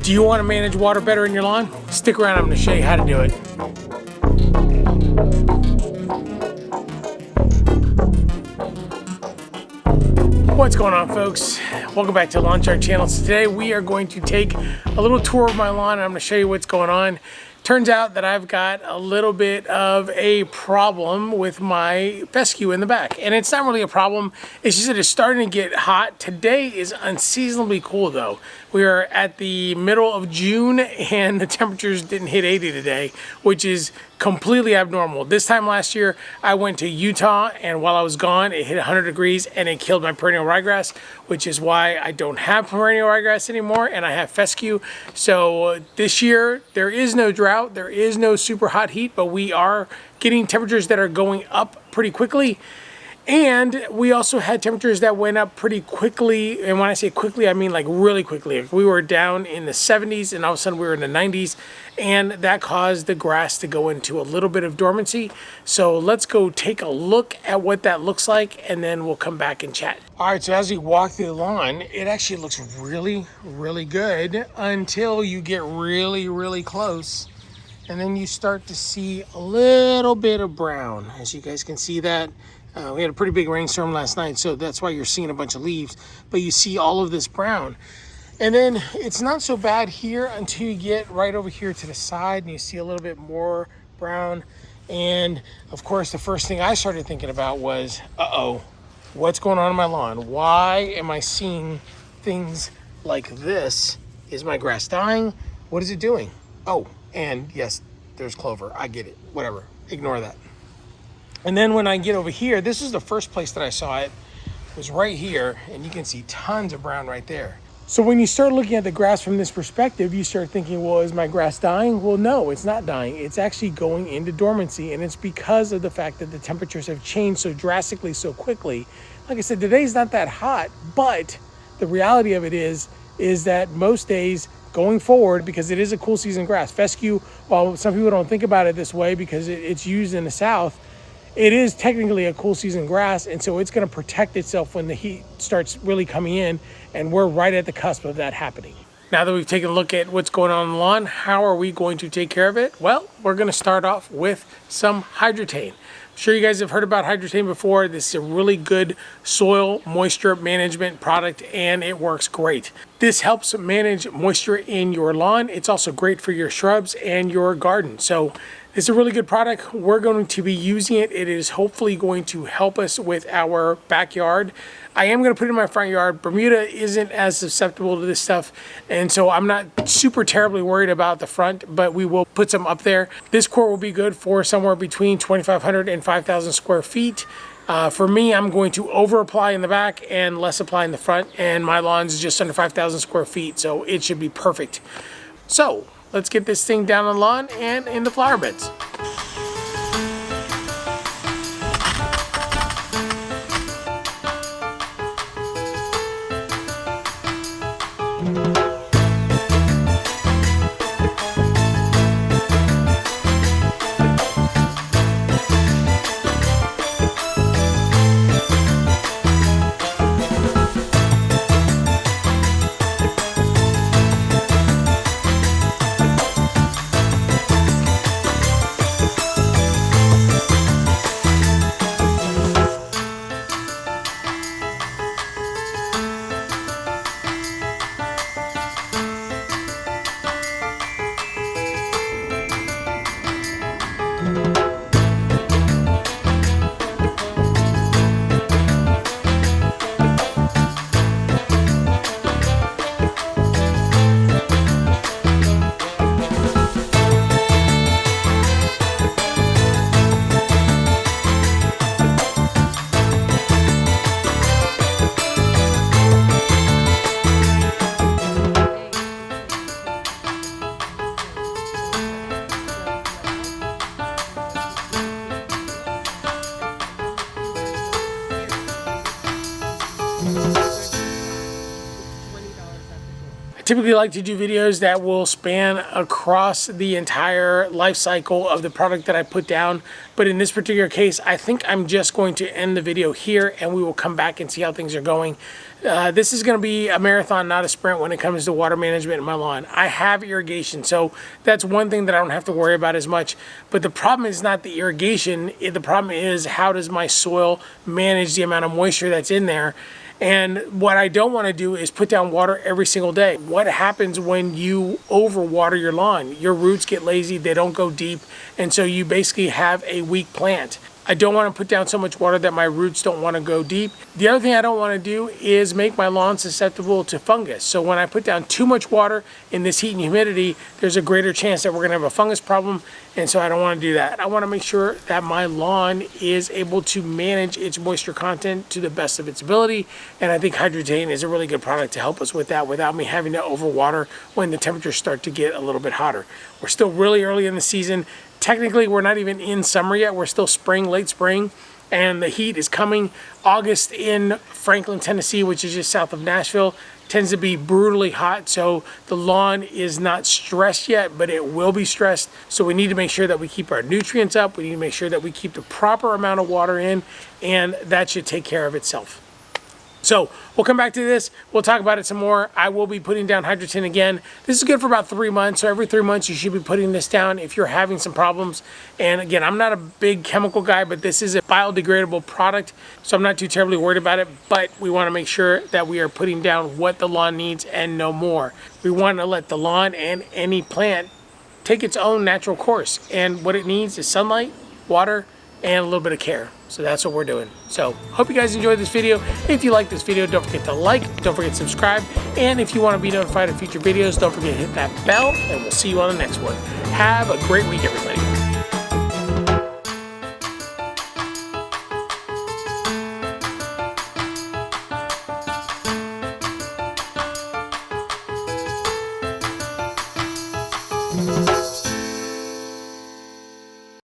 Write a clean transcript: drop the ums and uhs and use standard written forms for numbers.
Do you want to manage water better in your lawn? Stick around, I'm going to show you how to do it. What's going on, folks? Welcome back to Lawn Chart Channel. So today we are going to take a little tour of my lawn and I'm going to show you what's going on. Turns out that I've got a little bit of a problem with my fescue in the back. And it's not really a problem, it's just that it's starting to get hot. Today is unseasonably cool though. We are at the middle of June and the temperatures didn't hit 80 today, which is completely abnormal. This time last year, I went to Utah and while I was gone, it hit 100 degrees and it killed my perennial ryegrass, which is why I don't have perennial ryegrass anymore and I have fescue. So this year, there is no drought, there is no super hot heat, but we are getting temperatures that are going up pretty quickly. And we also had temperatures that went up pretty quickly. And when I say quickly, I mean like really quickly. We were down in the 70s and all of a sudden we were in the 90s. And that caused the grass to go into a little bit of dormancy. So let's go take a look at what that looks like and then we'll come back and chat. All right, so as we walk through the lawn, it actually looks really, really good until you get really, really close. And then you start to see a little bit of brown. As you guys can see that. We had a pretty big rainstorm last night, so that's why you're seeing a bunch of leaves. But you see all of this brown. And then it's not so bad here until you get right over here to the side and you see a little bit more brown. And of course, the first thing I started thinking about was, uh-oh, what's going on in my lawn? Why am I seeing things like this? Is my grass dying? What is it doing? Oh, and yes, there's clover. I get it. Whatever. Ignore that. And then when I get over here, this is the first place that I saw it, was right here, and you can see tons of brown right there. So when you start looking at the grass from this perspective, you start thinking, well, is my grass dying? Well, no, it's not dying. It's actually going into dormancy, and it's because of the fact that the temperatures have changed so drastically, so quickly. Like I said, today's not that hot, but the reality of it is that most days going forward, because it is a cool season grass, fescue, while some people don't think about it this way because it's used in the South, it is technically a cool season grass, and so it's going to protect itself when the heat starts really coming in, and we're right at the cusp of that happening. Now that we've taken a look at what's going on in the lawn, how are we going to take care of it? Well, we're going to start off with some Hydretain. I'm sure you guys have heard about Hydretain before. This is a really good soil moisture management product, and it works great. This helps manage moisture in your lawn. It's also great for your shrubs and your garden. So it's a really good product. We're going to be using it. It is hopefully going to help us with our backyard. I am going to put it in my front yard. Bermuda isn't as susceptible to this stuff, and so I'm not super terribly worried about the front, but we will put some up there. This quart will be good for somewhere between 2,500 and 5,000 square feet. For me, I'm going to over apply in the back and less apply in the front, and my lawn's just under 5,000 square feet, so it should be perfect. So let's get this thing down on the lawn and in the flower beds. typically like to do videos that will span across the entire life cycle of the product that I put down. But in this particular case, I think I'm just going to end the video here and we will come back and see how things are going. This is going to be a marathon, not a sprint when it comes to water management in my lawn. I have irrigation, so that's one thing that I don't have to worry about as much. But the problem is not the irrigation. The problem is, how does my soil manage the amount of moisture that's in there? And what I don't want to do is put down water every single day. What happens when you overwater your lawn? Your roots get lazy, they don't go deep, and so you basically have a weak plant. I don't want to put down so much water that my roots don't want to go deep. The other thing I don't want to do is make my lawn susceptible to fungus. So when I put down too much water in this heat and humidity, there's a greater chance that we're going to have a fungus problem. And so I don't want to do that. I want to make sure that my lawn is able to manage its moisture content to the best of its ability. And I think Hydretain is a really good product to help us with that without me having to overwater when the temperatures start to get a little bit hotter. We're still really early in the season. Technically, we're not even in summer yet. We're still spring, late spring, and the heat is coming. August in Franklin, Tennessee, which is just south of Nashville, tends to be brutally hot, so the lawn is not stressed yet, but it will be stressed. So we need to make sure that we keep our nutrients up. We need to make sure that we keep the proper amount of water in, and that should take care of itself. So we'll come back to this. We'll talk about it some more. I will be putting down Hydretain again. This is good for about 3 months. So every 3 months you should be putting this down if you're having some problems. And again, I'm not a big chemical guy, but this is a biodegradable product, so I'm not too terribly worried about it. But we want to make sure that we are putting down what the lawn needs and no more. We want to let the lawn and any plant take its own natural course. And what it needs is sunlight, water, and a little bit of care. So that's what we're doing. So hope you guys enjoyed this video. If you like this video, don't forget to like, don't forget to subscribe, and if you want to be notified of future videos, don't forget to hit that bell, and we'll see you on the next one. Have a great week, everybody.